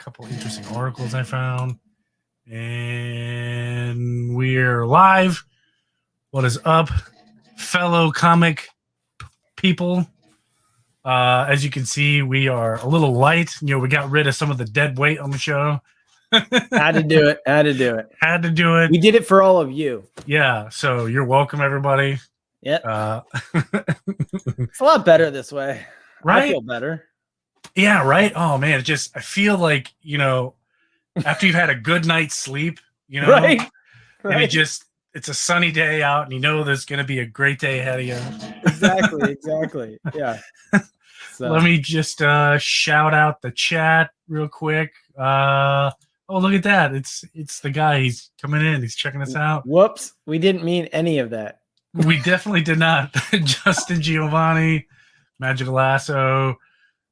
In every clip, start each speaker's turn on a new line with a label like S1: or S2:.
S1: couple interesting articles I found. And we're live. What is up, fellow comic people? As you can see, we are a little light. We got rid of some of the dead weight on the show.
S2: Had to do it.
S1: Had to do it.
S2: We did it for all of you.
S1: Yeah. So you're welcome, everybody.
S2: Yeah. It's a lot better this way.
S1: Right?
S2: I feel better.
S1: Yeah. Right. Oh man. I feel like, after you've had a good night's sleep,
S2: Right.
S1: It's a sunny day out and there's going to be a great day ahead of you.
S2: Exactly. Yeah. So.
S1: Let me just shout out the chat real quick. Oh, look at that. It's the guy. He's coming in. He's checking us out.
S2: Whoops. We didn't mean any of that.
S1: We definitely did not. Justin Giovanni, Magical Lasso.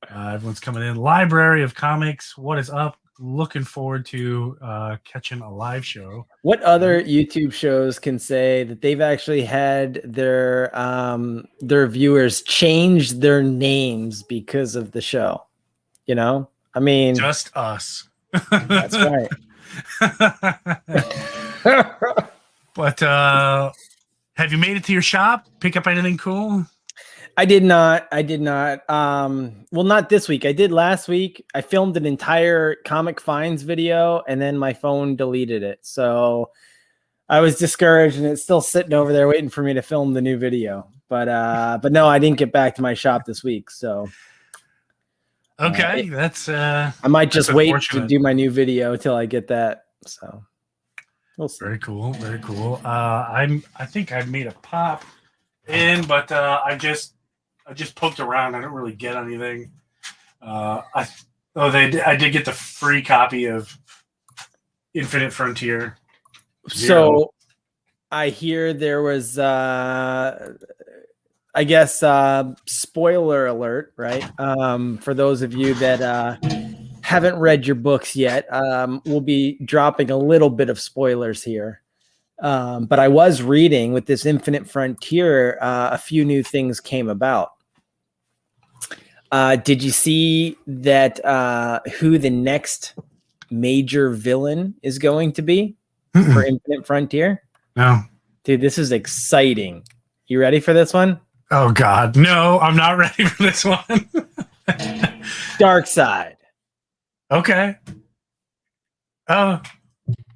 S1: Everyone's coming in. Library of Comics. What is up? Looking forward to catching a live show.
S2: What other YouTube shows can say that they've actually had their viewers change their names because of the show? I mean,
S1: just us.
S2: That's right.
S1: But have you made it to your shop? Pick up anything cool?
S2: I did not. Well, not this week. I did last week. I filmed an entire comic finds video and then my phone deleted it. So I was discouraged and it's still sitting over there waiting for me to film the new video. But no, I didn't get back to my shop this week. So
S1: okay, I
S2: might just wait to do my new video till I get that. So we'll see.
S1: Very cool. Very cool. I think I made a pop in, but I just poked around. I don't really get anything. I did get the free copy of Infinite Frontier.
S2: So I hear there was, spoiler alert, right? For those of you that haven't read your books yet, we'll be dropping a little bit of spoilers here. But I was reading with this Infinite Frontier, a few new things came about. Did you see that who the next major villain is going to be for Infinite Frontier?
S1: No.
S2: Dude, this is exciting. You ready for this one?
S1: Oh, God. No, I'm not ready for this one.
S2: Darkseid.
S1: Okay. Oh.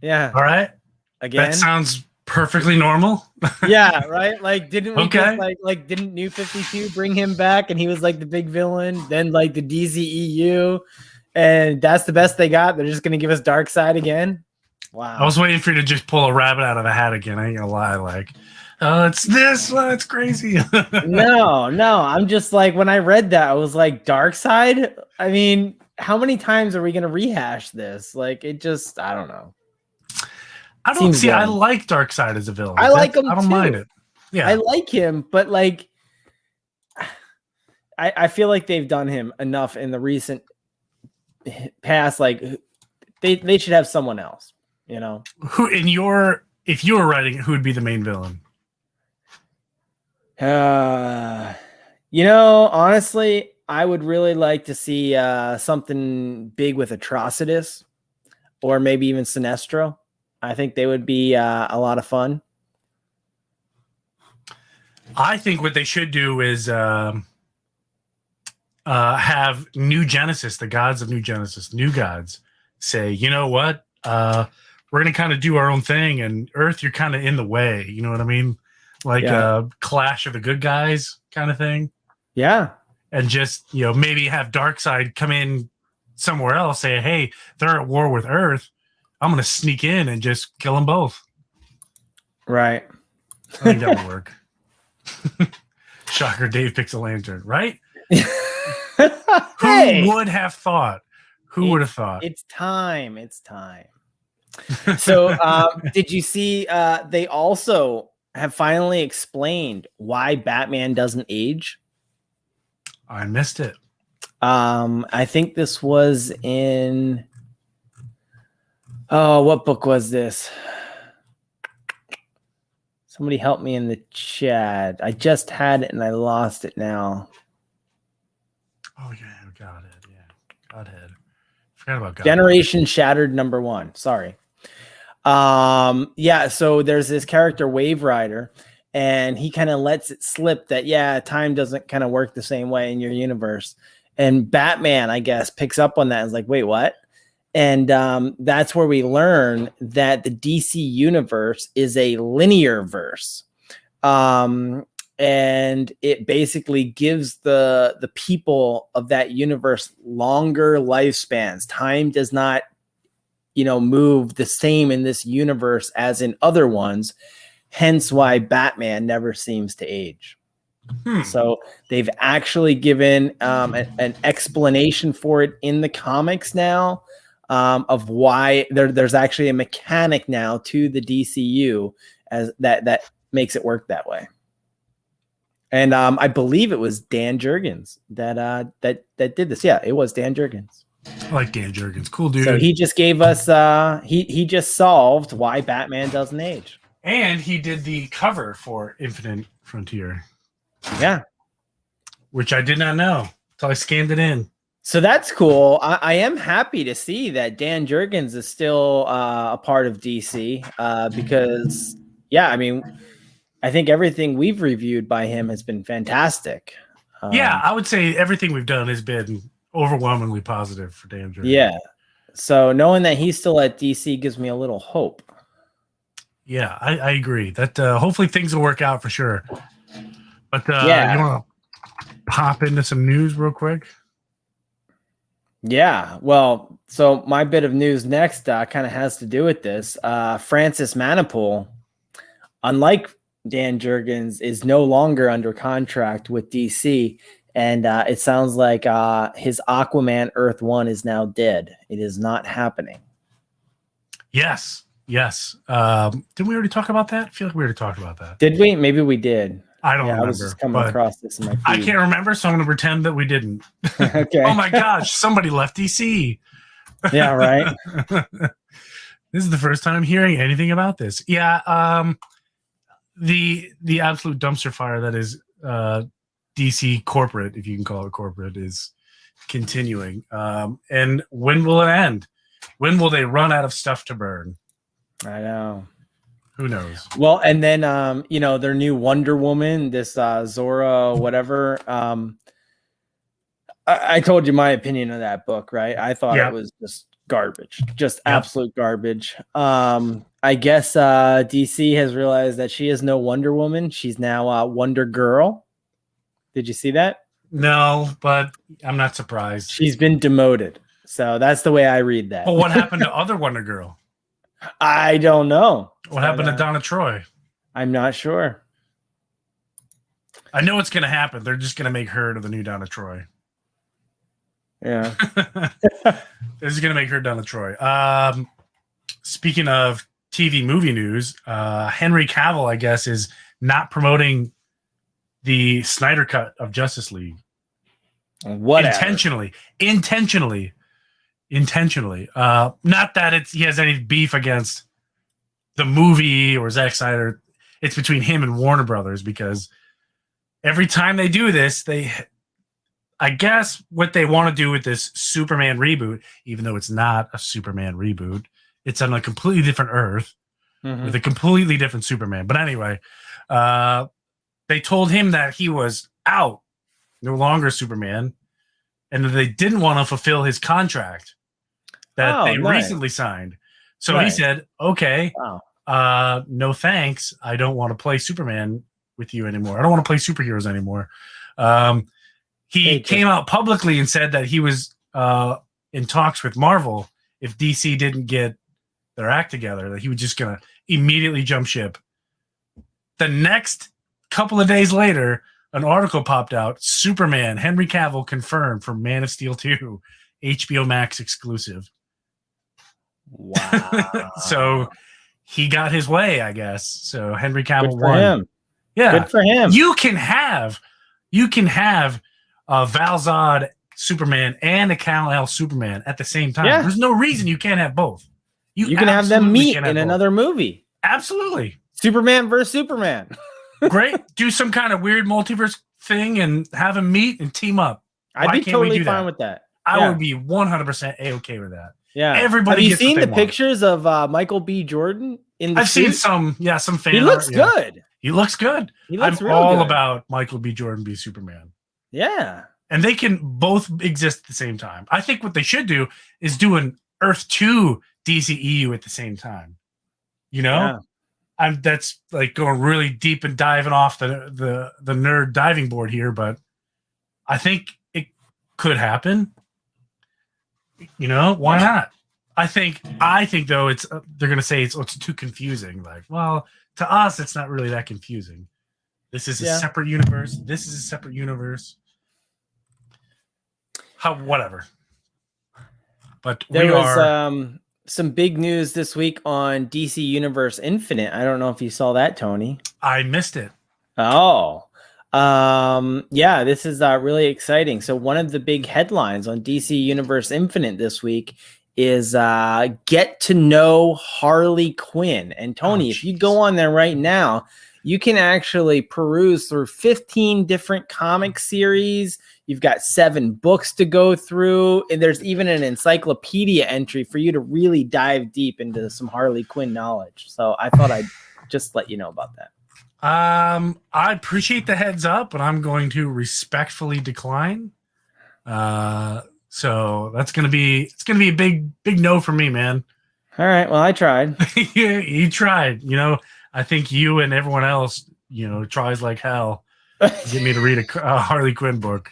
S2: Yeah.
S1: All right.
S2: Again?
S1: That sounds perfectly normal.
S2: Yeah, right? Like, didn't we
S1: okay.
S2: just, didn't New 52 bring him back and he was like the big villain? Then like the DCEU, and that's the best they got. They're just gonna give us Darkseid again. Wow.
S1: I was waiting for you to just pull a rabbit out of a hat again. I ain't gonna lie. It's this. It's crazy.
S2: No. I'm just like, when I read that, I was like, Darkseid? I mean, how many times are we gonna rehash this? Like, I don't know.
S1: I don't see. I like Darkseid as a villain.
S2: I like him.
S1: I don't mind it. Yeah,
S2: I like him, but I feel like they've done him enough in the recent past. Like they should have someone else.
S1: Who if you were writing, who would be the main villain?
S2: Honestly, I would really like to see something big with Atrocitus, or maybe even Sinestro. I think they would be a lot of fun.
S1: I think what they should do is have New Genesis, the gods of New Genesis, new gods, say, you know what? We're going to kind of do our own thing, and Earth, you're kind of in the way. You know what I mean? Like Clash of the Good Guys kind of thing.
S2: Yeah.
S1: And just, maybe have Darkseid come in somewhere else, say, hey, they're at war with Earth. I'm going to sneak in and just kill them both.
S2: Right.
S1: I think that would work. Shocker, Dave picks a lantern, right?
S2: Hey!
S1: Who would have thought? Who would have thought?
S2: It's time. So did you see they also have finally explained why Batman doesn't age?
S1: I missed it.
S2: I think this was in... Oh, what book was this? Somebody help me in the chat. I just had it and I lost it now.
S1: Oh, yeah, got it. Yeah, Godhead. Forgot about God.
S2: Generation Shattered #1. Sorry. Yeah, so there's this character Wave Rider, and he kind of lets it slip that time doesn't kind of work the same way in your universe. And Batman, I guess, picks up on that and is like, wait, what? And that's where we learn that the DC universe is a linear verse. And it basically gives the people of that universe longer lifespans. Time does not, move the same in this universe as in other ones. Hence why Batman never seems to age. So they've actually given an explanation for it in the comics now, of why there's actually a mechanic now to the DCU as that makes it work that way. And I believe it was Dan Jurgens that did this. Yeah, it was Dan Jurgens.
S1: I like Dan Jurgens. Cool dude.
S2: So he just gave us he just solved why Batman doesn't age.
S1: And he did the cover for Infinite Frontier.
S2: Yeah.
S1: Which I did not know until I scanned it in.
S2: So that's cool. I am happy to see that Dan Jurgens is still a part of DC because, I mean, I think everything we've reviewed by him has been fantastic.
S1: I would say everything we've done has been overwhelmingly positive for Dan Jurgens.
S2: Yeah. So knowing that he's still at DC gives me a little hope.
S1: Yeah, I agree. That hopefully things will work out for sure. But you want to pop into some news real quick?
S2: Yeah, well, so my bit of news next kind of has to do with this. Francis Manapul, unlike Dan Jurgens, is no longer under contract with DC, and it sounds like his Aquaman Earth 1 is now dead. It is not happening.
S1: Yes. Didn't we already talk about that? I feel like we already talked about that.
S2: Did we? Maybe we did.
S1: I don't remember.
S2: I was just coming across this in my feed.
S1: I can't remember, so I'm going to pretend that we didn't.
S2: Okay.
S1: Oh my gosh, somebody left DC.
S2: Yeah, right.
S1: This is the first time I'm hearing anything about this. Yeah, the absolute dumpster fire that is DC corporate, if you can call it corporate, is continuing. And when will it end? When will they run out of stuff to burn?
S2: I know.
S1: Who knows?
S2: Well, and then their new Wonder Woman, this Zora whatever. I told you my opinion of that book, right? I thought it was just garbage, just absolute garbage. I guess DC has realized that she is no Wonder Woman. She's now Wonder Girl. Did you see that?
S1: No, but I'm not surprised.
S2: She's been demoted. So that's the way I read that.
S1: Well, what happened to other Wonder Girl?
S2: I don't know.
S1: What happened to Donna Troy?
S2: I'm not sure.
S1: I know it's going to happen. They're just going to make her to the new Donna Troy.
S2: Yeah.
S1: This is going to make her Donna Troy. Speaking of TV movie news, Henry Cavill, I guess, is not promoting the Snyder Cut of Justice League.
S2: Whatever.
S1: Intentionally. Not that he has any beef against the movie or Zack Snyder. It's between him and Warner Brothers, because every time they do this, I guess what they want to do with this Superman reboot, even though it's not a Superman reboot, it's on a completely different Earth with a completely different Superman. But anyway, they told him that he was out, no longer Superman, and that they didn't want to fulfill his contract that they recently signed. So he said, okay, no thanks. I don't want to play Superman with you anymore. I don't want to play superheroes anymore. He came out publicly and said that he was in talks with Marvel if DC didn't get their act together, that he was just going to immediately jump ship. The next couple of days later, an article popped out, Superman, Henry Cavill confirmed for Man of Steel 2, HBO Max exclusive.
S2: Wow.
S1: So he got his way, I guess. So Henry Cavill
S2: Good for
S1: won.
S2: him.
S1: Yeah.
S2: Good for him.
S1: You can have Val Zod Superman and a Kal-El Superman at the same time.
S2: Yeah.
S1: There's no reason you can't have both.
S2: You can have them meet in another movie.
S1: Absolutely.
S2: Superman versus Superman.
S1: Great. Do some kind of weird multiverse thing and have them meet and team up.
S2: I'd be totally fine with that.
S1: I would be 100% A-okay with that.
S2: Yeah.
S1: Everybody
S2: Have you
S1: gets what
S2: seen
S1: they
S2: the
S1: want.
S2: pictures of Michael B. Jordan in the
S1: I've
S2: suit?
S1: seen some fan
S2: He looks
S1: art, yeah.
S2: good.
S1: He looks good.
S2: He looks
S1: I'm
S2: real
S1: all
S2: good.
S1: about Michael B. Jordan be Superman.
S2: Yeah.
S1: And they can both exist at the same time. I think what they should do is do an Earth 2 DCEU at the same time. You know?
S2: Yeah.
S1: That's like going really deep and diving off the nerd diving board here, but I think it could happen. You know, why not? I think though it's they're gonna say it's too confusing. Like, well, to us, it's not really that confusing. This is a separate universe. This is a separate universe. Whatever. But
S2: there was some big news this week on DC Universe Infinite. I don't know if you saw that, Tony.
S1: I missed it.
S2: Oh. Yeah, this is really exciting. So one of the big headlines on DC Universe Infinite this week is get to know Harley Quinn. And Tony, if you go on there right now, you can actually peruse through 15 different comic series. You've got 7 books to go through, and there's even an encyclopedia entry for you to really dive deep into some Harley Quinn knowledge. So I thought I'd just let you know about that.
S1: I appreciate the heads up, but I'm going to respectfully decline. So it's gonna be a big no for me, man.
S2: All right. Well, I tried.
S1: You tried. You know, I think you and everyone else, you know, tries like hell to get me to read a Harley Quinn book.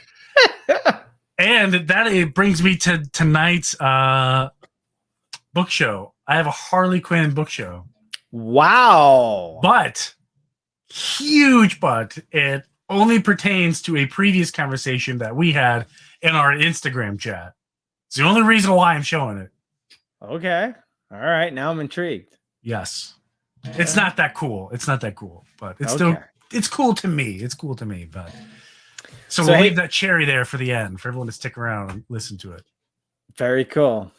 S1: And it brings me to tonight's book show. I have a Harley Quinn book show.
S2: Wow.
S1: But huge but it only pertains to a previous conversation that we had in our Instagram chat. It's the only reason why I'm showing it.
S2: Okay. All right. Now I'm intrigued.
S1: Yes. It's not that cool. It's not that cool, but it's still it's cool to me. It's cool to me, but so we'll leave that cherry there for the end for everyone to stick around and listen to it.
S2: Very cool.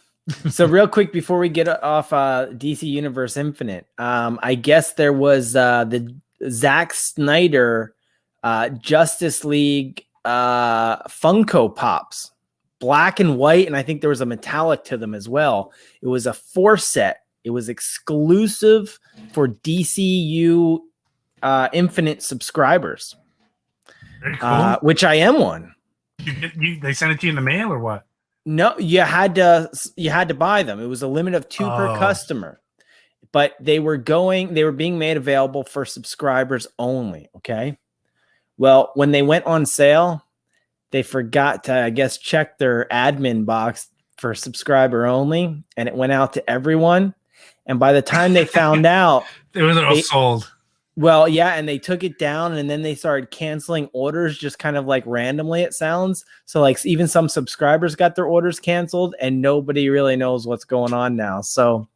S2: So real quick before we get off DC Universe Infinite, I guess there was the Zack Snyder Justice League Funko Pops, black and white, and I think there was a metallic to them as well. It was a 4-set. It was exclusive for DCU Infinite subscribers,
S1: very cool.
S2: which I am one.
S1: They sent it to you in the mail or what?
S2: No, you had to buy them. It was a limit of 2 per customer, but they were being made available for subscribers only. Okay. Well, when they went on sale, they forgot to, I guess, check their admin box for subscriber only, and it went out to everyone. And by the time they found out,
S1: it was all sold.
S2: Well, yeah, and they took it down, and then they started canceling orders just kind of like randomly, it sounds. So like even some subscribers got their orders canceled, and nobody really knows what's going on now. So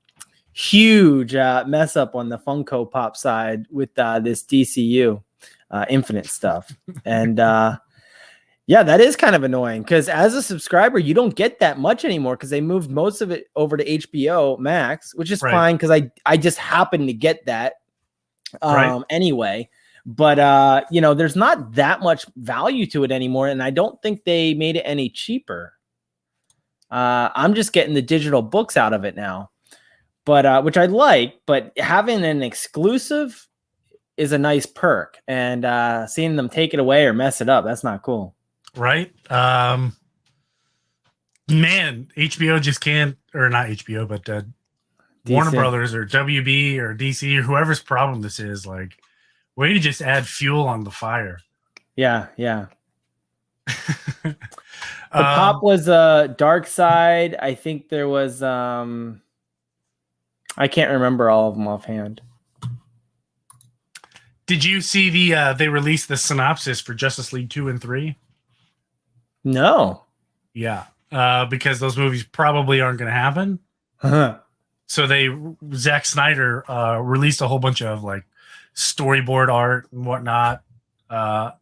S2: huge mess up on the Funko Pop side with this DCU Infinite stuff. And yeah, that is kind of annoying because as a subscriber, you don't get that much anymore because they moved most of it over to HBO Max, which is fine because I just happen to get that anyway. But you know, there's not that much value to it anymore, and I don't think they made it any cheaper. I'm just getting the digital books out of it now, but which I like. But having an exclusive is a nice perk, and seeing them take it away or mess it up, that's not cool.
S1: Right. Man, HBO just can't, or not HBO, but Warner Brothers or WB or DC or whoever's problem this is, like, way to just add fuel on the fire.
S2: Yeah, yeah. The pop was Dark Side. I think there was I can't remember all of them offhand.
S1: Did you see they released the synopsis for Justice League 2 and 3?
S2: No.
S1: Yeah. Because those movies probably aren't going to happen.
S2: Uh-huh.
S1: So Zack Snyder released a whole bunch of like storyboard art and whatnot about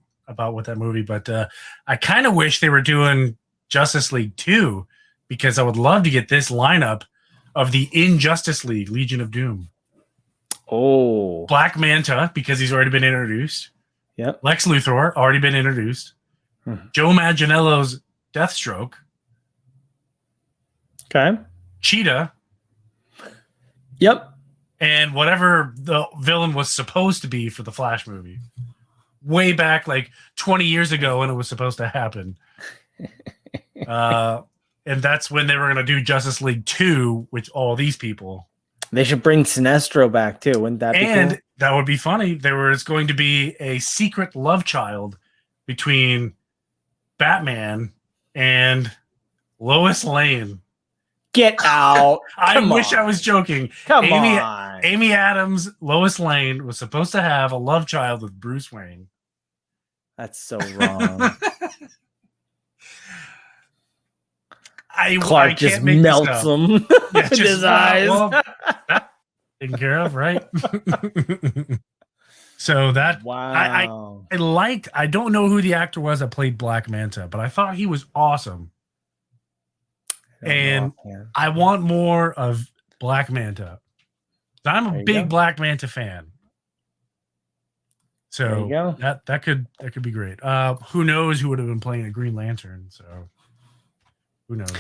S1: what that movie. But I kind of wish they were doing Justice League 2 because I would love to get this lineup of the Injustice League, Legion of Doom.
S2: Oh.
S1: Black Manta, because he's already been introduced.
S2: Yep.
S1: Lex Luthor, already been introduced. Joe Manganiello's Deathstroke.
S2: Okay.
S1: Cheetah,
S2: Yep.
S1: and whatever the villain was supposed to be for the Flash movie. Way back, like 20 years ago, when it was supposed to happen. And that's when they were going to do Justice League 2 with all these people.
S2: They should bring Sinestro back too. Wouldn't that be cool?
S1: That would be funny. There was going to be a secret love child between Batman and Lois Lane.
S2: Get out.
S1: I wish I was joking.
S2: Come on.
S1: Amy Adams, Lois Lane was supposed to have a love child with Bruce Wayne.
S2: That's so wrong.
S1: Clark
S2: just melts him with his eyes.
S1: Well, taken care of, right? So that
S2: wow.
S1: I liked. I don't know who the actor was that played Black Manta, but I thought he was awesome. And I want more of Black Manta. I'm a big Black Manta fan. So that could be great. Who knows who would have been playing a Green Lantern? So who knows?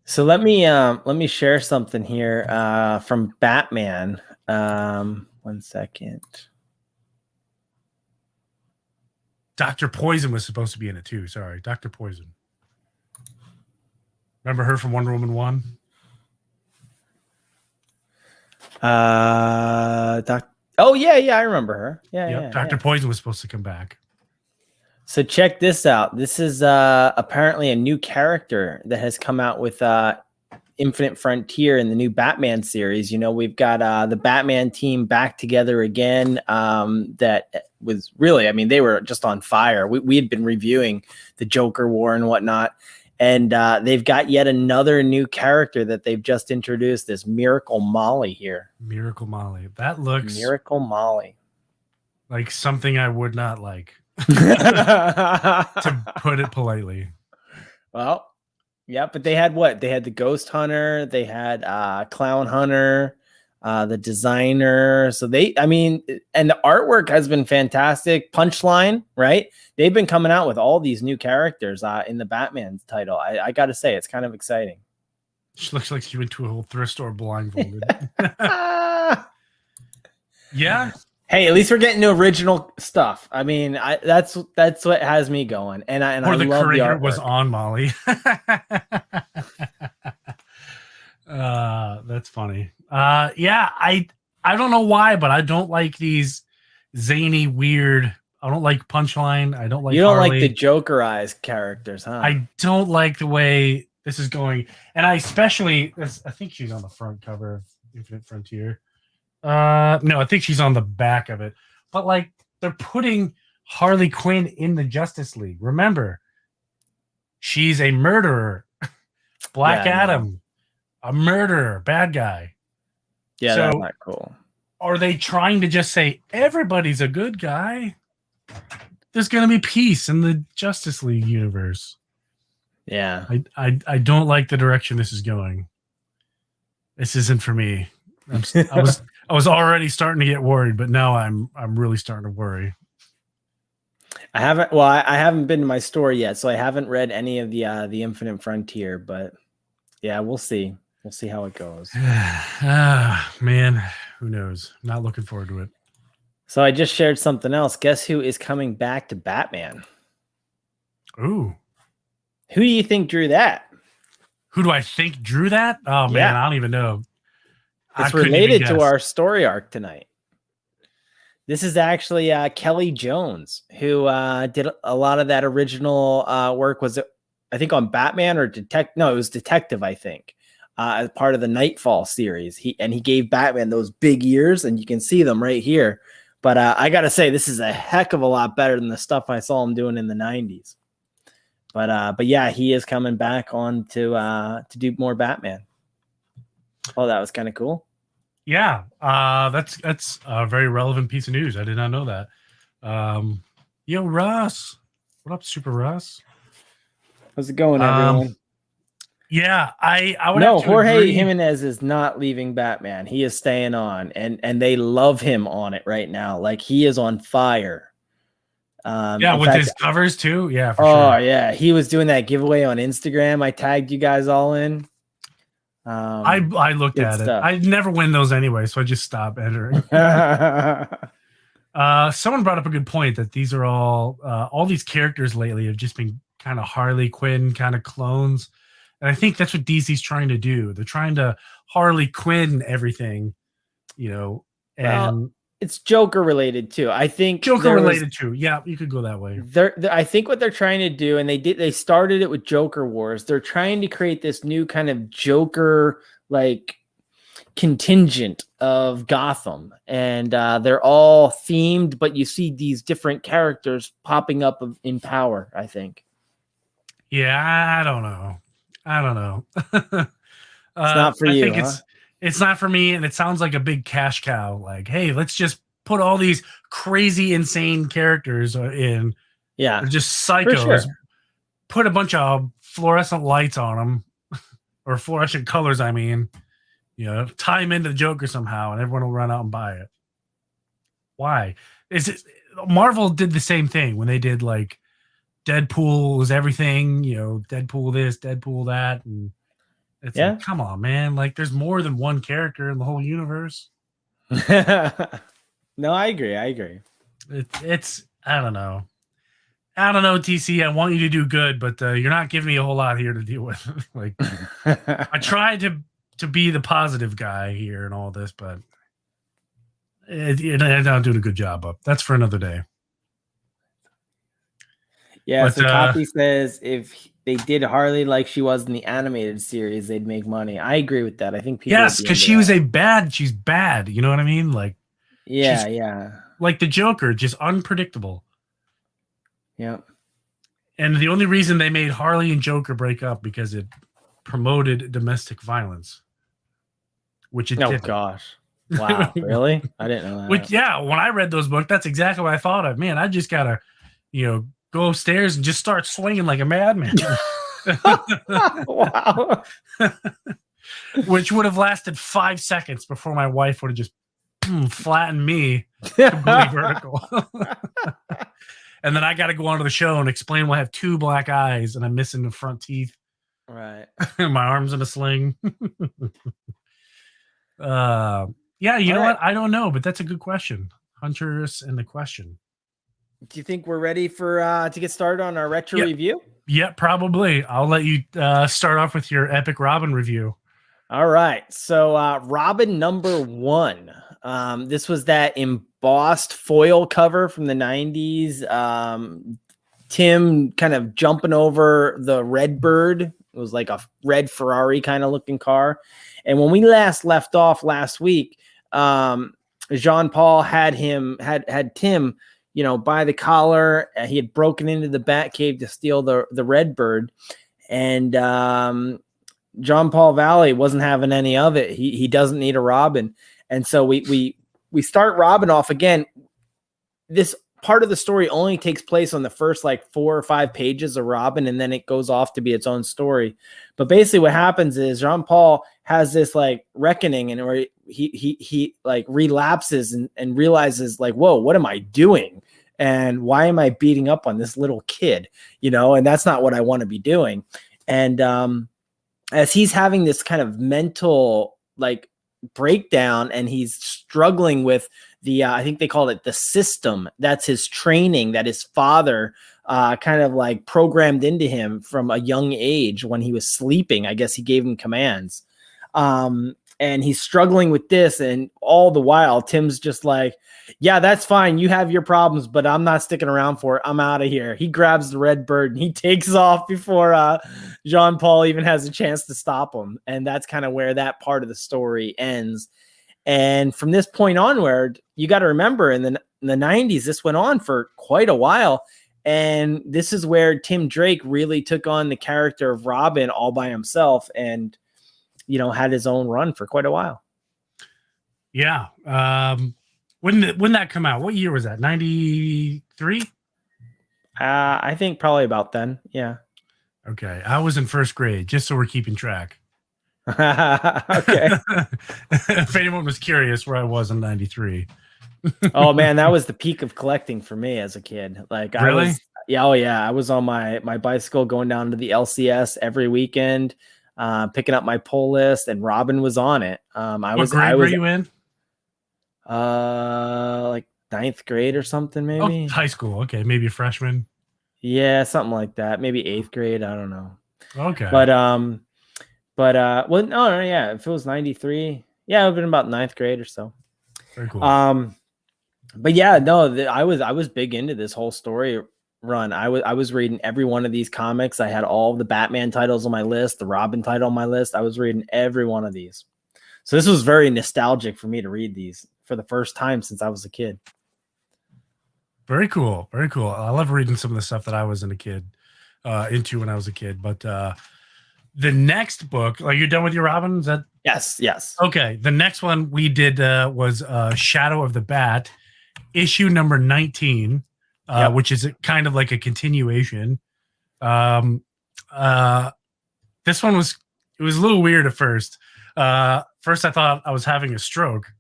S1: So
S2: let me share something here from Batman. 1 second.
S1: Dr. Poison was supposed to be in it too. Sorry, Dr. Poison. Remember her from Wonder Woman 1?
S2: Oh yeah, I remember her. Yeah.
S1: Dr. Poison was supposed to come back.
S2: So check this out. This is apparently a new character that has come out with Infinite Frontier in the new Batman series. You know, we've got the Batman team back together again. That was really, I mean, they were just on fire. We had been reviewing the Joker War and whatnot. And they've got yet another new character that they've just introduced, this Miracle Molly here.
S1: Miracle Molly. That looks...
S2: Miracle Molly.
S1: Like something I would not like. To put it politely.
S2: Well, yeah, but they had what? They had the Ghost Hunter. They had Clown Hunter, the designer. So and the artwork has been fantastic. Punchline, right? They've been coming out with all these new characters in the Batman title. I got to say, it's kind of exciting.
S1: She looks like she went to a whole thrift store blindfolded. Yeah.
S2: Hey, at least we're getting the original stuff. I mean, that's what has me going. And I love the artwork.
S1: Was on Molly. That's funny. Yeah, I don't know why, but I don't like these zany, weird. I don't like Punchline. I don't like.
S2: You don't
S1: Harley.
S2: Like the Joker eyes characters, huh?
S1: I don't like the way this is going, and I think she's on the front cover of Infinite Frontier. No, I think she's on the back of it. But like, they're putting Harley Quinn in the Justice League. Remember, she's a murderer. Black Adam, a murderer, bad guy.
S2: Yeah, so, that's not cool.
S1: Are they trying to just say everybody's a good guy? There's going to be peace in the Justice League universe.
S2: Yeah.
S1: I don't like the direction this is going. This isn't for me. I was already starting to get worried, but now I'm really starting to worry.
S2: I haven't been to my store yet, so I haven't read any of the Infinite Frontier, but yeah, we'll see. We'll see how it goes.
S1: Man, who knows? Not looking forward to it.
S2: So I just shared something else. Guess who is coming back to Batman?
S1: Ooh.
S2: Who do you think drew that?
S1: Who do I think drew that? Oh, man, I don't even know.
S2: It's related to our story arc tonight. This is actually Kelly Jones, who did a lot of that original work. Was it, I think, on Batman or Detective? No, it was Detective, I think, as part of the Nightfall series. He gave Batman those big ears, and you can see them right here. But I got to say, this is a heck of a lot better than the stuff I saw him doing in the 90s. But yeah, he is coming back on to do more Batman. Oh, that was kind of cool.
S1: Yeah, that's a very relevant piece of news. I did not know that. Yo, Russ. What up, Super Russ?
S2: How's it going, everyone?
S1: Yeah, I would
S2: no,
S1: have to
S2: Jorge
S1: agree.
S2: Jimenez is not leaving Batman. He is staying on, and they love him on it right now. Like, he is on fire.
S1: Yeah, with his covers too. Yeah, for
S2: sure.
S1: Oh,
S2: yeah. He was doing that giveaway on Instagram. I tagged you guys all in.
S1: I looked
S2: Good
S1: at it.
S2: stuff.
S1: I never win those anyway, so I just stopped entering. Someone brought up a good point that these are all these characters lately have just been kind of Harley Quinn kind of clones. And I think that's what DC's trying to do. They're trying to Harley Quinn everything, and
S2: Well, it's Joker related too. I think
S1: Joker related too. Yeah, you could go that way.
S2: I think what they're trying to do, and they started it with Joker Wars. They're trying to create this new kind of Joker like contingent of Gotham, and they're all themed, but you see these different characters popping up in power, I think.
S1: Yeah, I don't know.
S2: It's not for
S1: I
S2: you,
S1: think
S2: huh?
S1: it's not for me, and it sounds like a big cash cow. Like, hey, let's just put all these crazy, insane characters in.
S2: Yeah,
S1: They're just
S2: for
S1: psychos.
S2: sure.
S1: Put a bunch of fluorescent lights on them, or fluorescent colors. I mean, tie them into the Joker somehow, and everyone will run out and buy it. Why? Is it Marvel did the same thing when they did like Deadpool was everything, Deadpool this, Deadpool that, and it's like, come on, man! Like, there's more than one character in the whole universe.
S2: No, I agree.
S1: It's I don't know, TC. I want you to do good, but you're not giving me a whole lot here to deal with. Like, I tried to be the positive guy here and all this, but I'm not doing a good job. But that's for another day.
S2: Yeah, but, so Copy says if they did Harley like she was in the animated series, they'd make money. I agree with that. I think people
S1: because she's bad. You know what I mean? Like,
S2: yeah.
S1: Like the Joker, just unpredictable.
S2: Yeah.
S1: And the only reason they made Harley and Joker break up because it promoted domestic violence, which it did.
S2: Oh gosh. Wow, really? I didn't know that.
S1: When I read those books, that's exactly what I thought of. Man, I just gotta, go upstairs and just start swinging like a madman.
S2: Wow.
S1: Which would have lasted 5 seconds before my wife would have just flattened me completely vertical. And then I got to go onto the show and explain why I have 2 black eyes and I'm missing the front teeth.
S2: Right.
S1: My arm's in a sling. Yeah, you know what? I don't know, but that's a good question. Huntress and the question.
S2: Do you think we're ready for to get started on our retro review?
S1: Yeah, probably. I'll let you start off with your Epic Robin review.
S2: All right. So Robin #1. This was that embossed foil cover from the 90s. Tim kind of jumping over the Redbird. It was like a red Ferrari kind of looking car. And when we left off last week, Jean-Paul had Tim, by the collar. He had broken into the Batcave to steal the Redbird. And John Paul Valley wasn't having any of it. He doesn't need a Robin. And so we start Robin off again. This part of the story only takes place on the first like 4 or 5 pages of Robin, and then it goes off to be its own story. But basically what happens is Jean Paul has this like reckoning, and where he like relapses and realizes like, whoa, what am I doing? And why am I beating up on this little kid? And that's not what I want to be doing. And as he's having this kind of mental like breakdown, and he's struggling with the I think they call it the system. That's his training that his father kind of like programmed into him from a young age when he was sleeping. I guess he gave him commands. And he's struggling with this, and all the while Tim's just like, yeah, that's fine, you have your problems, but I'm not sticking around for it. I'm out of here. He grabs the Redbird and he takes off before Jean Paul even has a chance to stop him. And that's kind of where that part of the story ends. And from this point onward, you got to remember in the 90s, this went on for quite a while. And this is where Tim Drake really took on the character of Robin all by himself, and had his own run for quite a while.
S1: Yeah. When that come out? What year was that? 93?
S2: I think probably about then. Yeah.
S1: Okay. I was in first grade, just so we're keeping track.
S2: Okay.
S1: If anyone was curious where I was in 93.
S2: Oh man, that was the peak of collecting for me as a kid. Like
S1: really?
S2: I was on my bicycle going down to the LCS every weekend. picking up my pull list, and Robin was on it.
S1: What grade were you in?
S2: Like 9th grade or something, maybe.
S1: Oh, high school. Okay, maybe a freshman.
S2: Yeah, something like that. Maybe 8th grade. I don't know.
S1: Okay.
S2: But well, no, yeah. If it was 93, yeah, it would have been about 9th grade or so.
S1: Very cool.
S2: But yeah, no, I was big into this whole story run. I was reading every one of these comics. I had all the Batman titles on my list, the Robin title on my list. I was reading every one of these. So this was very nostalgic for me to read these for the first time since I was a kid.
S1: Very cool. Very cool. I love reading some of the stuff that I was into when I was a kid. But the next book, are you done with your Robin? Is that?
S2: Yes.
S1: Okay. The next one we did was Shadow of the Bat, issue number 19, which is kind of like a continuation. This one was a little weird at first. First, I thought I was having a stroke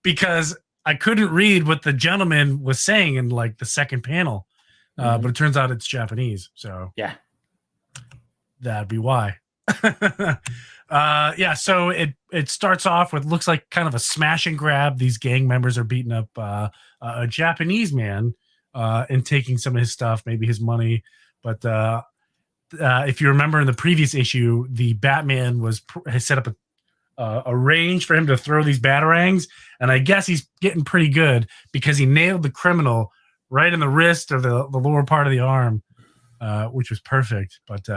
S1: because I couldn't read what the gentleman was saying in like the second panel. But it turns out it's Japanese. So
S2: yeah,
S1: that'd be why. So it starts off with looks like kind of a smash and grab. These gang members are beating up a Japanese man and taking some of his stuff, maybe his money. But if you remember in the previous issue, the Batman has set up a range for him to throw these batarangs, and I guess he's getting pretty good because he nailed the criminal right in the wrist or the lower part of the arm, which was perfect. But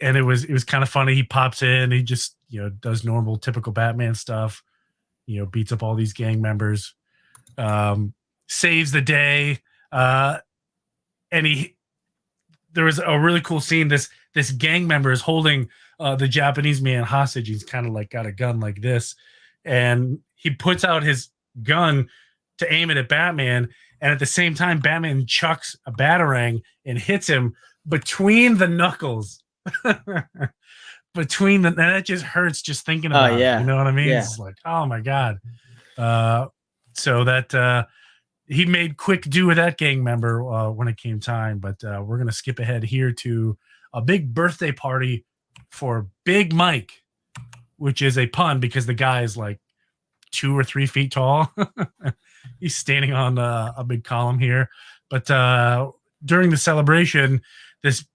S1: and it was kind of funny. He pops in, he just does normal typical Batman stuff, beats up all these gang members, saves the day, and there was a really cool scene. This gang member is holding the Japanese man hostage. He's kind of like got a gun like this, and he puts out his gun to aim it at Batman, and at the same time Batman chucks a batarang and hits him between the knuckles. And that just hurts just thinking about it. You know what I mean? It's like, oh my god. So that he made quick do with that gang member when it came time. But we're gonna skip ahead here to a big birthday party for Big Mike, which is a pun because the guy is like 2 or 3 feet tall. He's standing on a big column here. But during the celebration, this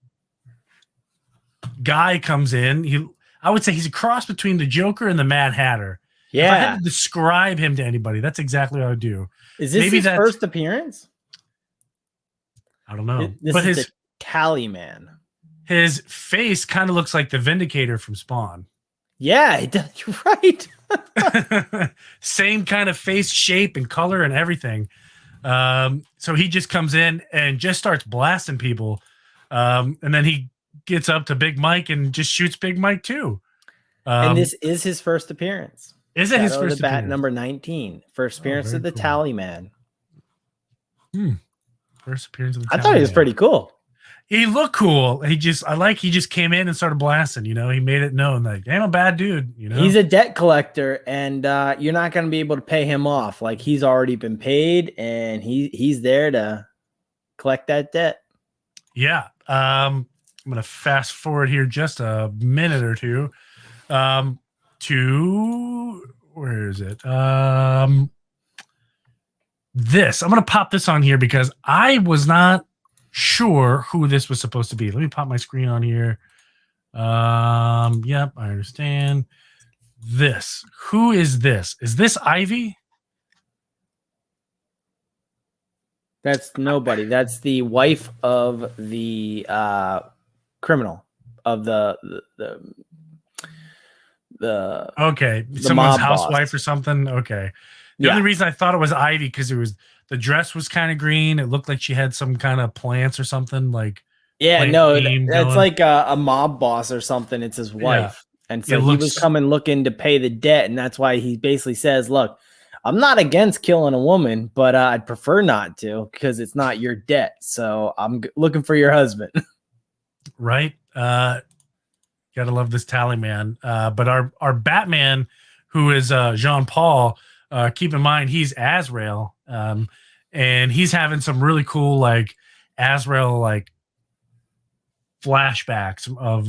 S1: guy comes in. I would say he's a cross between the Joker and the Mad Hatter.
S2: Yeah.
S1: If I had to describe him to anybody, that's exactly what I would do.
S2: Is this his first appearance?
S1: I don't know.
S2: But is the Tally Man.
S1: His face kind of looks like the Vindicator from Spawn.
S2: Yeah, it does. You're right.
S1: Same kind of face shape and color and everything. So he just comes in and just starts blasting people. And then he gets up to Big Mike and just shoots Big Mike too.
S2: And this is his first appearance.
S1: Is it his first appearance?
S2: Bat number 19. First appearance of the Tally Man.
S1: First appearance of the
S2: Tally Man. I thought he was pretty cool.
S1: He looked cool. He just came in and started blasting, He made it known like, I'm a bad dude,
S2: He's a debt collector, and you're not going to be able to pay him off. Like, he's already been paid, and he's there to collect that debt.
S1: Yeah. I'm going to fast forward here just a minute or two to where is it? This. I'm going to pop this on here because I was not sure who this was supposed to be. Let me pop my screen on here. Yep, I understand. This. Who is this? Is this Ivy?
S2: That's nobody. That's the wife of the criminal of the
S1: okay, someone's housewife or something. Okay. The only reason I thought it was Ivy because the dress was kind of green. It looked like she had some kind of plants or something like.
S2: Yeah, no, that's like a mob boss or something. It's his wife. Yeah. And so he was coming looking to pay the debt. And that's why he basically says, look, I'm not against killing a woman, but I'd prefer not to because it's not your debt. So I'm looking for your husband.
S1: Right. Gotta love this Tally Man. But our Batman, who is Jean-Paul, keep in mind he's Azrael. And he's having some really cool like Azrael like flashbacks of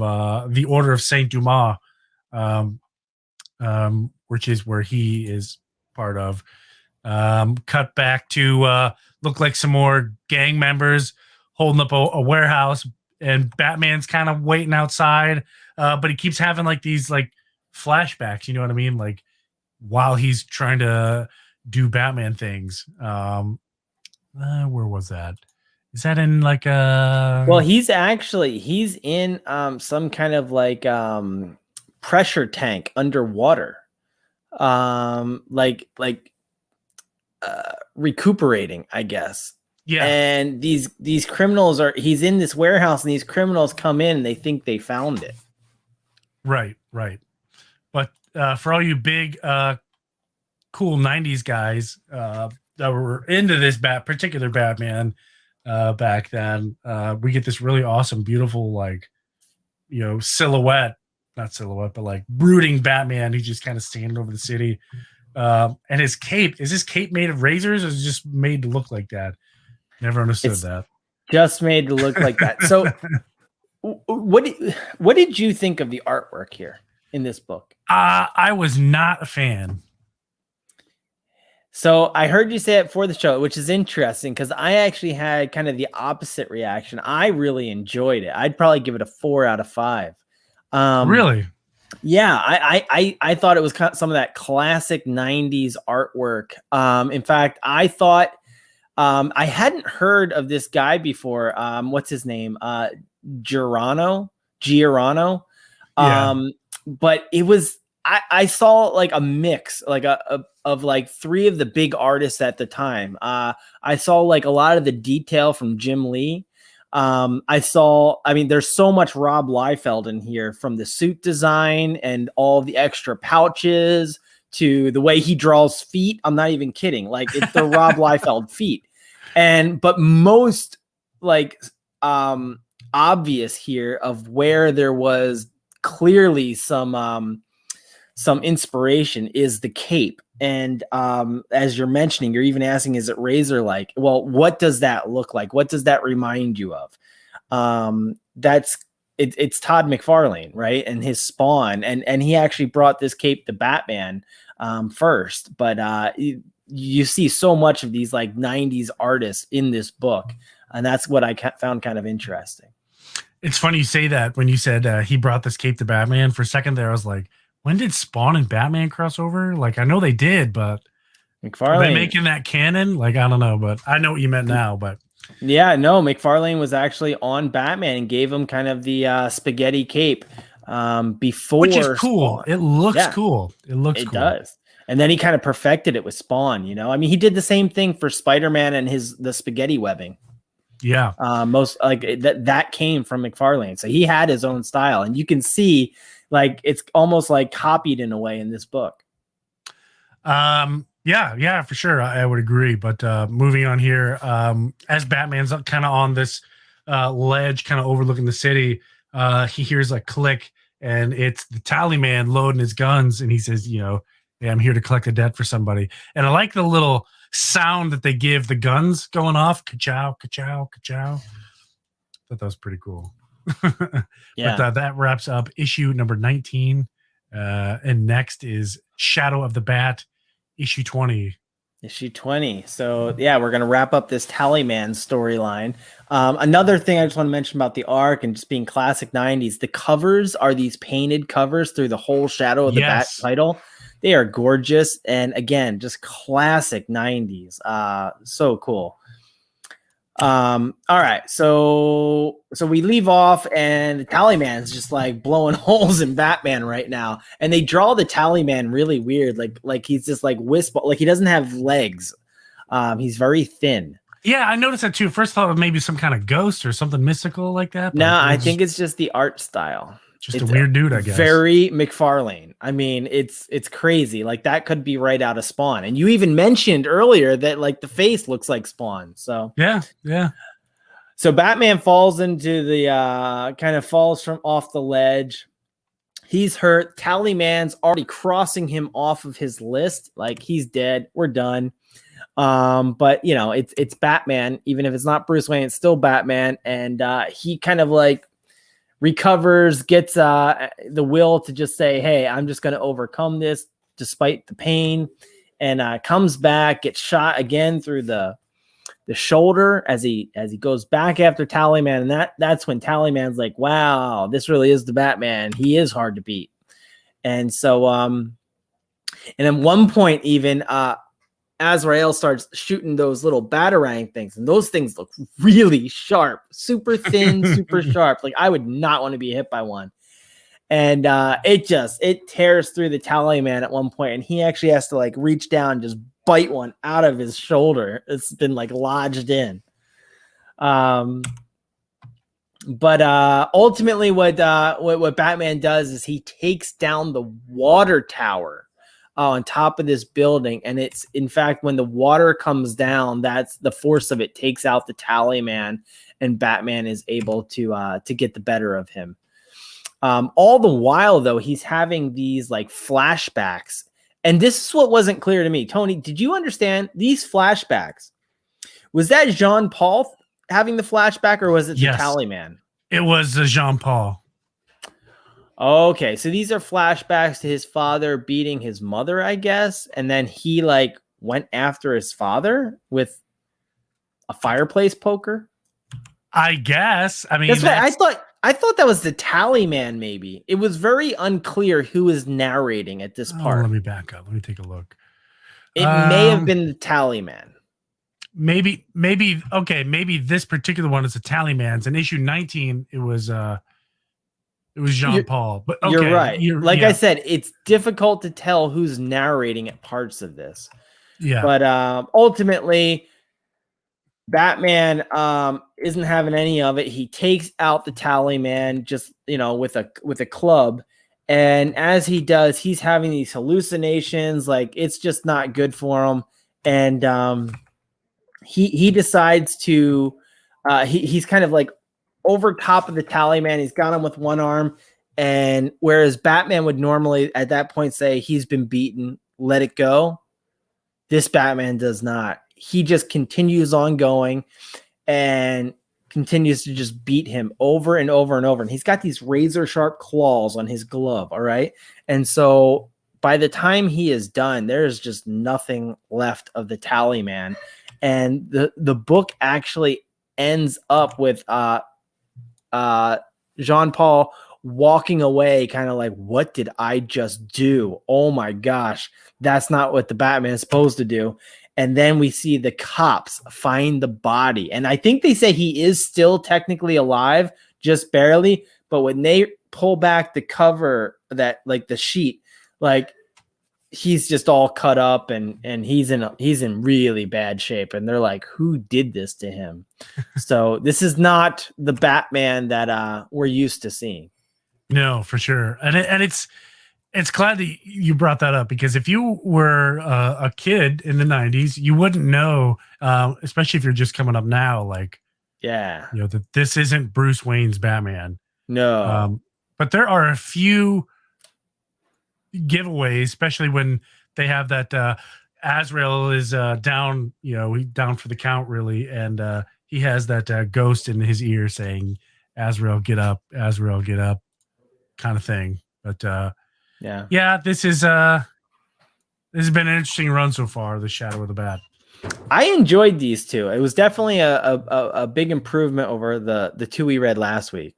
S1: the Order of Saint Dumas, which is where he is part of. Cut back to look like some more gang members holding up a warehouse, and Batman's kind of waiting outside, but he keeps having like these like flashbacks, you know what I mean, like while he's trying to do Batman things. Where was that? Is that in like a...
S2: Well, he's in some kind of like pressure tank underwater, like recuperating, I guess.
S1: Yeah.
S2: And these criminals he's in this warehouse, and these criminals come in and they think they found it.
S1: Right. But for all you big cool 90s guys that were into this particular Batman back then, we get this really awesome, beautiful, like, you know, not silhouette, but like brooding Batman. He's just kind of standing over the city. And his cape, is his cape made of razors, or is it just made to look like that? Never understood that.
S2: Just made to look like that. So what did you think of the artwork here in this book?
S1: I was not a fan.
S2: So I heard you say it before the show, which is interesting because I actually had kind of the opposite reaction. I really enjoyed it. I'd probably give it a 4 out of 5.
S1: Really?
S2: Yeah, I thought it was kind of some of that classic 90s artwork. In fact, I thought I hadn't heard of this guy before. What's his name? Giordano.
S1: Yeah.
S2: But it was I saw like a mix, like of like 3 of the big artists at the time. I saw like a lot of the detail from Jim Lee. I mean, there's so much Rob Liefeld in here, from the suit design and all the extra pouches to the way he draws feet. I'm not even kidding. Like, it's the Rob Liefeld feet. But most like obvious here of where there was clearly some inspiration is the cape. And as you're mentioning, you're even asking, is it razor like? Well, what does that look like? What does that remind you of? It's Todd McFarlane, right? And his Spawn, and he actually brought this cape to Batman first. But you see so much of these like 90s artists in this book, and that's what I found kind of interesting.
S1: It's funny you say that. When you said he brought this cape to Batman, for a second there, I was like, when did Spawn and Batman cross over? Like, I know they did, but
S2: McFarlane,
S1: are they making that canon? Like, I don't know, but I know what you meant now. But
S2: yeah, no, McFarlane was actually on Batman and gave him kind of the spaghetti cape before,
S1: which is cool.
S2: Spawn.
S1: It looks cocool. It
S2: cool. Does. And then he kind of perfected it with Spawn, you know? I mean, he did the same thing for Spider-Man and the spaghetti webbing.
S1: Yeah.
S2: Most like that came from McFarlane. So he had his own style, and you can see like it's almost like copied in a way in this book.
S1: Yeah, for sure. I would agree. But moving on here, as Batman's kind of on this ledge, kind of overlooking the city, he hears a click, and it's the tally man loading his guns, and he says, you know, hey, I'm here to collect a debt for somebody. And I like the little sound that they give the guns going off. Ka-chow, ka-chow, ka-chow. Thought that was pretty cool.
S2: Yeah.
S1: But that wraps up issue number 19. And next is Shadow of the Bat, issue 20.
S2: Issue 20. So yeah, we're gonna wrap up this Tallyman storyline. Another thing I just want to mention about the arc and just being classic 90s, the covers are these painted covers through the whole Shadow of the Bat title. They are gorgeous, and again, just classic 90s. So cool. All right, so we leave off, and the Tallyman's just like blowing holes in Batman right now, and they draw the Tallyman really weird, like he's just like like he doesn't have legs. He's very thin.
S1: Yeah, I noticed that too. First thought of maybe some kind of ghost or something mystical like that.
S2: No, I think it's just the art style.
S1: Just a weird dude, I guess.
S2: Very McFarlane. I mean, it's crazy. Like, that could be right out of Spawn. And you even mentioned earlier that like the face looks like Spawn. So
S1: yeah.
S2: So Batman falls into the kind of falls from off the ledge. He's hurt. Tallyman's already crossing him off of his list. Like, he's dead. We're done. But you know, it's Batman. Even if it's not Bruce Wayne, it's still Batman. And he kind of like recovers, gets the will to just say, hey, I'm just going to overcome this despite the pain, and comes back, gets shot again through the shoulder as he goes back after Tallyman, and that's when Tallyman's like, wow, this really is the Batman. He is hard to beat. And so and at one point even Azrael starts shooting those little batarang things, and those things look really sharp, super thin, super sharp. Like I would not want to be hit by one. And it tears through the Tallyman at one point, and he actually has to like reach down and just bite one out of his shoulder. It's been like lodged in. But ultimately what Batman does is he takes down the water tower on top of this building, and it's in fact when the water comes down, that's the force of it takes out the Tallyman, and Batman is able to get the better of him. All the while though, he's having these like flashbacks, and this is what wasn't clear to me. Tony, did you understand these flashbacks? Was that Jean-Paul having the flashback, or was it the Tallyman?
S1: It was Jean-Paul.
S2: Okay, so these are flashbacks to his father beating his mother, I guess, and then he like went after his father with a fireplace poker.
S1: I guess. I mean,
S2: that's what I thought that was the Tallyman. Maybe it was very unclear who is narrating at this part.
S1: Let me back up. Let me take a look.
S2: It may have been the Tallyman.
S1: Maybe this particular one is a Tallyman's. In issue 19, it was Jean-Paul. But okay,
S2: you're right. I said, it's difficult to tell who's narrating at parts of this.
S1: Yeah.
S2: But ultimately, Batman isn't having any of it. He takes out the Tallyman just, with a club. And as he does, he's having these hallucinations. Like, it's just not good for him. And he decides to he's kind of like over top of the Tallyman. He's got him with one arm, and whereas Batman would normally at that point say he's been beaten, let it go, this Batman does not. He just continues on going and continues to just beat him over and over and over. And he's got these razor sharp claws on his glove. All right. And so by the time he is done, there's just nothing left of the Tallyman. And the book actually ends up with Jean-Paul walking away, kind of like, what did I just do? Oh my gosh, that's not what the Batman is supposed to do. And then we see the cops find the body. And I think they say he is still technically alive, just barely. But when they pull back the cover, that like the sheet, like he's just all cut up and he's in really bad shape. And they're like, who did this to him? So this is not the Batman that we're used to seeing.
S1: No, for sure. And it's glad that you brought that up, because if you were a kid in the 90s, you wouldn't know, especially if you're just coming up now, like,
S2: yeah,
S1: that this isn't Bruce Wayne's Batman.
S2: No.
S1: But there are a few giveaways, especially when they have that Azrael is down, he's down for the count, really. And he has that ghost in his ear saying, Azrael, get up, kind of thing. But yeah, this has been an interesting run so far, the Shadow of the Bat.
S2: I enjoyed these two. It was definitely a big improvement over the two we read last week.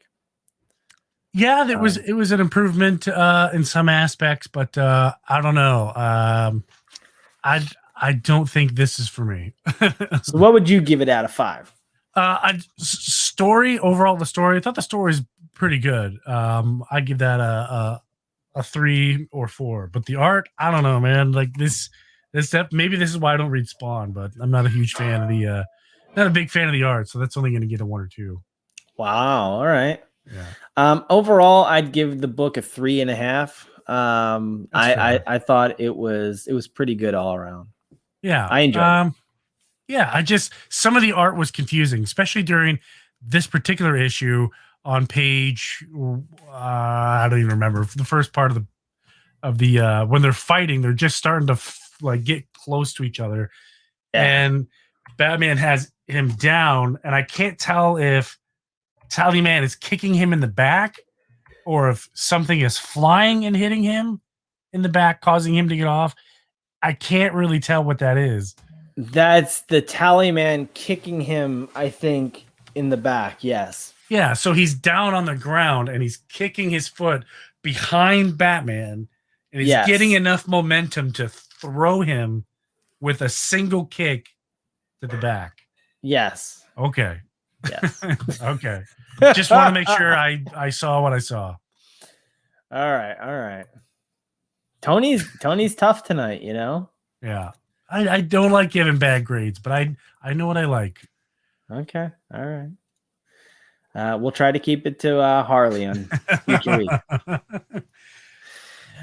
S1: Yeah, it was an improvement in some aspects, but I don't know. I don't think this is for me.
S2: So what would you give it out of 5?
S1: Story overall, the story. I thought the story is pretty good. I give that a 3 or 4. But the art, I don't know, man. Like this stuff. Maybe this is why I don't read Spawn, but I'm not a huge fan of not a big fan of the art. So that's only going to get a 1 or 2.
S2: Wow. All right.
S1: Yeah.
S2: Overall, I'd give the book a 3.5. I thought it was pretty good all around.
S1: Yeah,
S2: I enjoyed it.
S1: Yeah, some of the art was confusing, especially during this particular issue on page. I don't even remember the first part of the when they're fighting. They're just starting to get close to each other, and Batman has him down, and I can't tell if Tallyman is kicking him in the back, or if something is flying and hitting him in the back, causing him to get off. I can't really tell what that is.
S2: That's the Tallyman kicking him, I think, in the back. Yes.
S1: Yeah, so he's down on the ground and he's kicking his foot behind Batman, and he's getting enough momentum to throw him with a single kick to the back.
S2: Yes.
S1: Okay.
S2: Yes.
S1: Okay. Just want to make sure I saw what I saw.
S2: All right. Tony's tough tonight, you know?
S1: Yeah. I don't like giving bad grades, but I know what I like.
S2: Okay. All right. We'll try to keep it to Harley on future week.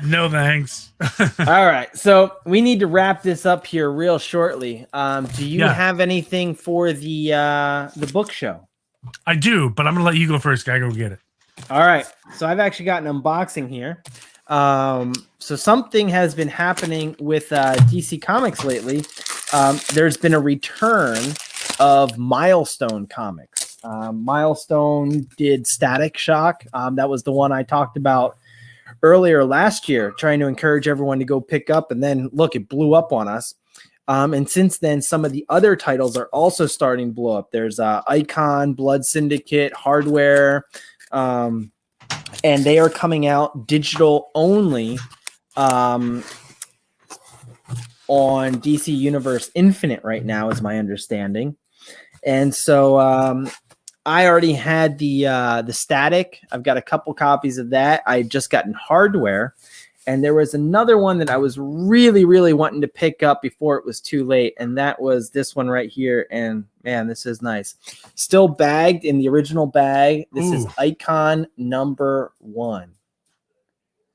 S1: No thanks.
S2: All right, so we need to wrap this up here real shortly. Do you have anything for the book show?
S1: I do, but I'm gonna let you go first. Gotta go get it.
S2: All right, so I've actually got an unboxing here. So something has been happening with DC Comics lately. There's been a return of Milestone comics. Milestone did Static Shock. That was the one I talked about earlier last year, trying to encourage everyone to go pick up. And then look, it blew up on us. And since then, some of the other titles are also starting to blow up. There's Icon, Blood Syndicate, Hardware, and they are coming out digital only on DC Universe Infinite right now, is my understanding. And so I already had the Static. I've got a couple copies of that. I just gotten Hardware, and there was another one that I was really, really wanting to pick up before it was too late, and that was this one right here. And man, this is nice. Still bagged in the original bag. This is Icon #1.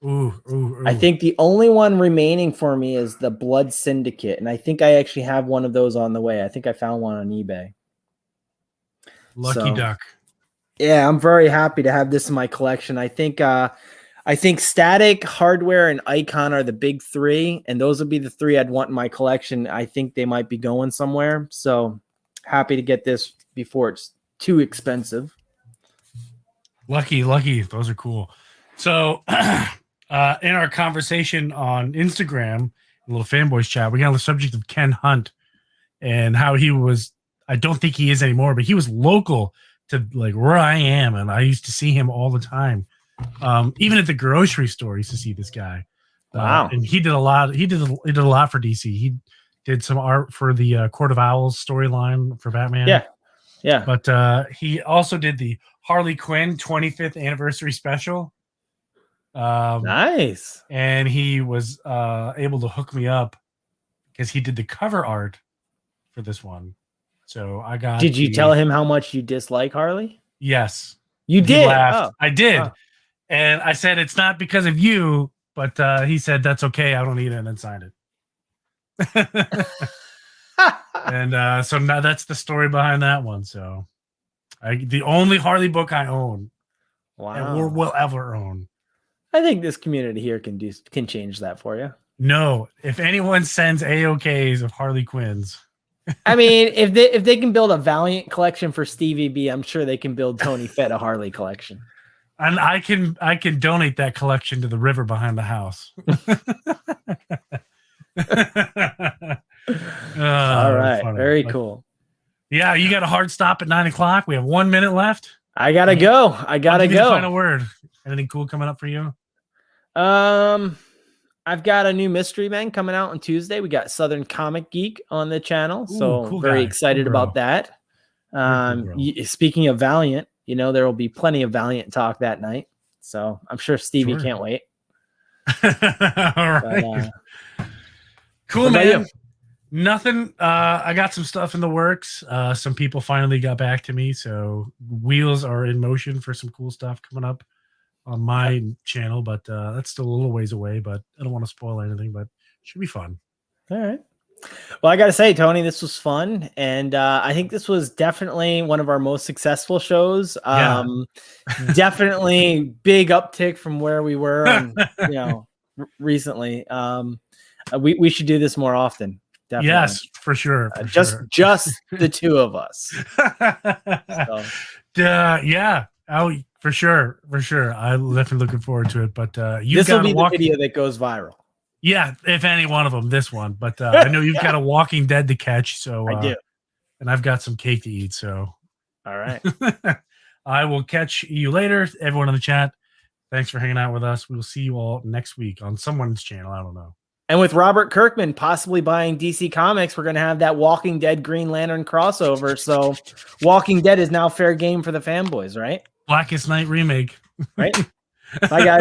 S1: Ooh.
S2: I think the only one remaining for me is the Blood Syndicate, and I think I actually have one of those on the way. I think I found one on eBay.
S1: Lucky duck.
S2: Yeah, I'm very happy to have this in my collection. I think Static, Hardware, and Icon are the big three, and those would be the three I'd want in my collection. I think they might be going somewhere, so happy to get this before it's too expensive.
S1: Lucky. Those are cool. So in our conversation on Instagram, a little Fanboys chat, we got on the subject of Ken Hunt and how he was, I don't think he is anymore, but he was local to like where I am, and I used to see him all the time. Even at the grocery store, I used to see this guy.
S2: Wow!
S1: And he did a lot. He did a lot for DC. He did some art for the Court of Owls storyline for Batman.
S2: Yeah.
S1: But he also did the Harley Quinn 25th anniversary special.
S2: Nice.
S1: And he was able to hook me up because he did the cover art for this one. So I got.
S2: Did you tell him how much you dislike Harley?
S1: Yes.
S2: You did.
S1: Oh. I did. Oh. And I said, it's not because of you, but he said, that's okay. I don't need it, and then signed it. And so now that's the story behind that one. So the only Harley book I own.
S2: Wow.
S1: Or will ever own.
S2: I think this community here can change that for you.
S1: No, if anyone sends AOKs of Harley Quinns.
S2: I mean, if they can build a Valiant collection for Stevie B, I'm sure they can build Tony Fett a Harley collection.
S1: And I can donate that collection to the river behind the house.
S2: All right, funny. Very cool.
S1: Yeah, you got a hard stop at 9:00. We have 1 minute left.
S2: I gotta go.
S1: Final word. Anything cool coming up for you?
S2: I've got a new Mystery Men coming out on Tuesday. We got Southern Comic Geek on the channel, so
S1: cool
S2: very excited about that. Speaking of Valiant, you know, there will be plenty of Valiant talk that night, so I'm sure Stevie can't wait.
S1: All right. Cool, man. Nothing. I got some stuff in the works. Some people finally got back to me, so wheels are in motion for some cool stuff coming up on my channel, but that's still a little ways away, but I don't want to spoil anything, but it should be fun.
S2: All right. Well, I got to say, Tony, this was fun. And I think this was definitely one of our most successful shows. Definitely big uptick from where we were, recently. We should do this more often. Definitely.
S1: Yes, for sure.
S2: Just the two of us. So.
S1: Yeah. Oh, for sure. I'm definitely looking forward to it. But you've
S2: This will
S1: got
S2: be
S1: a
S2: the video that goes viral.
S1: Yeah, if any one of them, this one. But I know you've got a Walking Dead to catch, so
S2: I do.
S1: and I've got some cake to eat. So
S2: All right.
S1: I will catch you later, everyone in the chat. Thanks for hanging out with us. We will see you all next week on someone's channel. I don't know.
S2: And with Robert Kirkman possibly buying DC Comics, we're going to have that Walking Dead Green Lantern crossover. So Walking Dead is now fair game for the fanboys, right?
S1: Blackest Night remake.
S2: Right. Bye, guys.